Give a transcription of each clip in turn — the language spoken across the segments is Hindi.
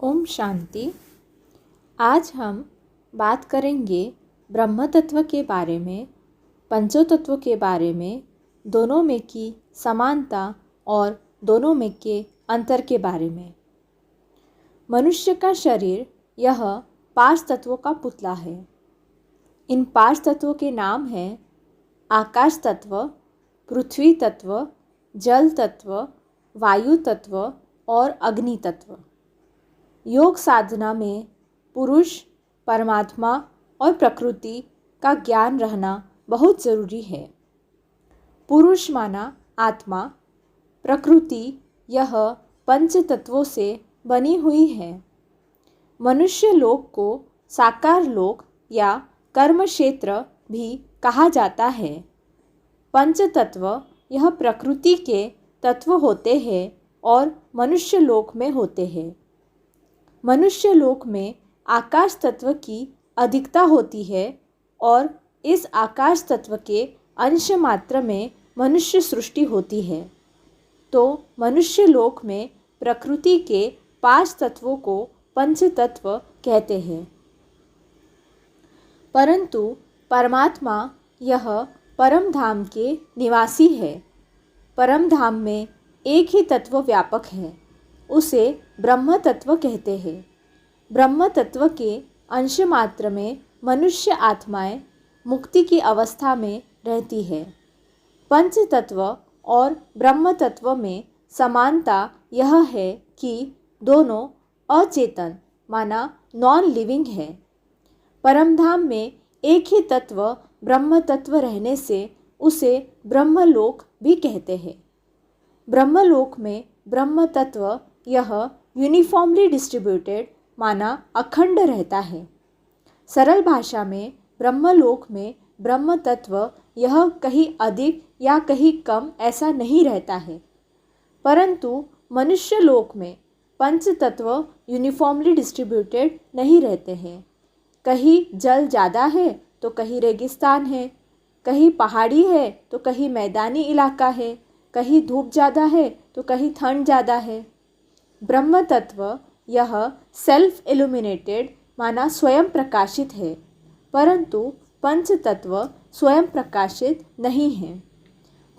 ओम शांति। आज हम बात करेंगे ब्रह्म तत्व के बारे में, पंचो तत्व के बारे में, दोनों में की समानता और दोनों में के अंतर के बारे में। मनुष्य का शरीर यह 5 तत्वों का पुतला है। इन 5 तत्वों के नाम हैं आकाश तत्व, पृथ्वी तत्व, जल तत्व, वायु तत्व और अग्नि तत्व। योग साधना में पुरुष, परमात्मा और प्रकृति का ज्ञान रहना बहुत ज़रूरी है। पुरुष माना आत्मा, प्रकृति यह 5 तत्वों से बनी हुई है। मनुष्य लोक को साकार लोक या कर्म क्षेत्र भी कहा जाता है। 5 तत्व यह प्रकृति के तत्व होते हैं और मनुष्य लोक में होते हैं। मनुष्य लोक में आकाश तत्व की अधिकता होती है और इस आकाश तत्व के अंश मात्र में मनुष्य सृष्टि होती है। तो मनुष्य लोक में प्रकृति के 5 तत्वों को पंच तत्व कहते हैं। परंतु परमात्मा यह परम धाम के निवासी है। परम धाम में एक ही तत्व व्यापक है, उसे ब्रह्म तत्व कहते हैं। ब्रह्म तत्व के अंश मात्र में मनुष्य आत्माएं मुक्ति की अवस्था में रहती है। पंच तत्व और ब्रह्म तत्व में समानता यह है कि दोनों अचेतन माना नॉन लिविंग है। परमधाम में एक ही तत्व ब्रह्म तत्व रहने से उसे ब्रह्मलोक भी कहते हैं। ब्रह्मलोक में ब्रह्म तत्व यह यूनिफॉर्मली डिस्ट्रीब्यूटेड माना अखंड रहता है। सरल भाषा में ब्रह्मलोक में ब्रह्म तत्व यह कहीं अधिक या कहीं कम ऐसा नहीं रहता है। परंतु मनुष्य लोक में पंच तत्व यूनिफॉर्मली डिस्ट्रीब्यूटेड नहीं रहते हैं। कहीं जल ज़्यादा है तो कहीं रेगिस्तान है, कहीं पहाड़ी है तो कहीं मैदानी इलाका है, कहीं धूप ज़्यादा है तो कहीं ठंड ज़्यादा है। ब्रह्म तत्व यह सेल्फ इल्यूमिनेटेड माना स्वयं प्रकाशित है, परंतु पंच तत्व स्वयं प्रकाशित नहीं है।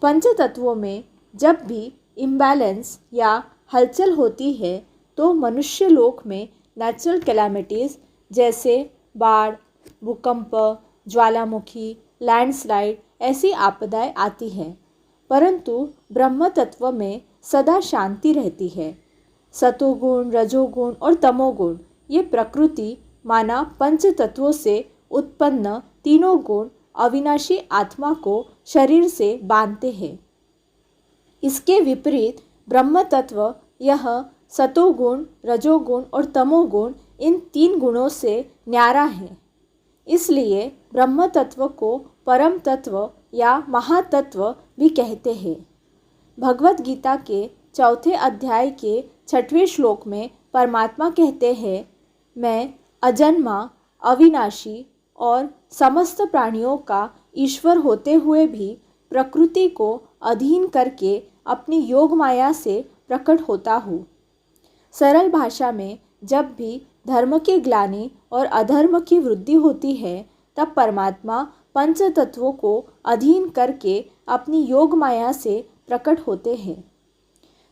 पंच तत्वों में जब भी इम्बैलेंस या हलचल होती है तो मनुष्य लोक में नेचुरल कैलामिटीज़ जैसे बाढ़, भूकंप, ज्वालामुखी, लैंडस्लाइड ऐसी आपदाएं आती हैं। परंतु ब्रह्म तत्व में सदा शांति रहती है। सतोगुण, रजोगुण और तमोगुण ये प्रकृति माना पंच तत्वों से उत्पन्न तीनों गुण अविनाशी आत्मा को शरीर से बांधते हैं। इसके विपरीत ब्रह्म तत्व यह सतोगुण, रजोगुण और तमोगुण इन 3 गुणों से न्यारा है। इसलिए ब्रह्म तत्व को परम तत्व या महातत्व भी कहते हैं। भगवत गीता के 4 अध्याय के 6वें श्लोक में परमात्मा कहते हैं, मैं अजन्मा, अविनाशी और समस्त प्राणियों का ईश्वर होते हुए भी प्रकृति को अधीन करके अपनी योग माया से प्रकट होता हूँ। सरल भाषा में जब भी धर्म की ग्लानि और अधर्म की वृद्धि होती है तब परमात्मा पंच तत्वों को अधीन करके अपनी योग माया से प्रकट होते हैं।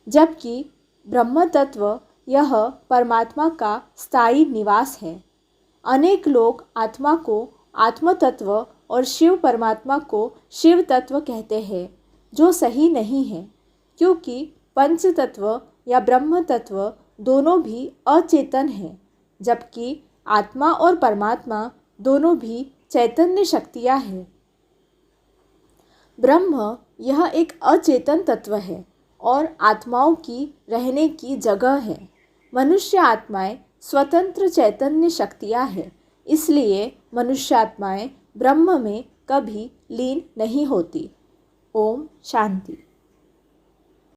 जबकि ब्रह्म तत्व यह परमात्मा का स्थायी निवास है। अनेक लोग आत्मा को आत्म तत्व और शिव परमात्मा को शिव तत्व कहते हैं, जो सही नहीं है, क्योंकि पंच तत्व या ब्रह्म तत्व दोनों भी अचेतन हैं, जबकि आत्मा और परमात्मा दोनों भी चैतन्य शक्तियाँ हैं। ब्रह्म यह एक अचेतन तत्व है और आत्माओं की रहने की जगह है। मनुष्य आत्माएं स्वतंत्र चैतन्य शक्तियाँ हैं, इसलिए मनुष्य आत्माएं ब्रह्म में कभी लीन नहीं होती। ओम शांति।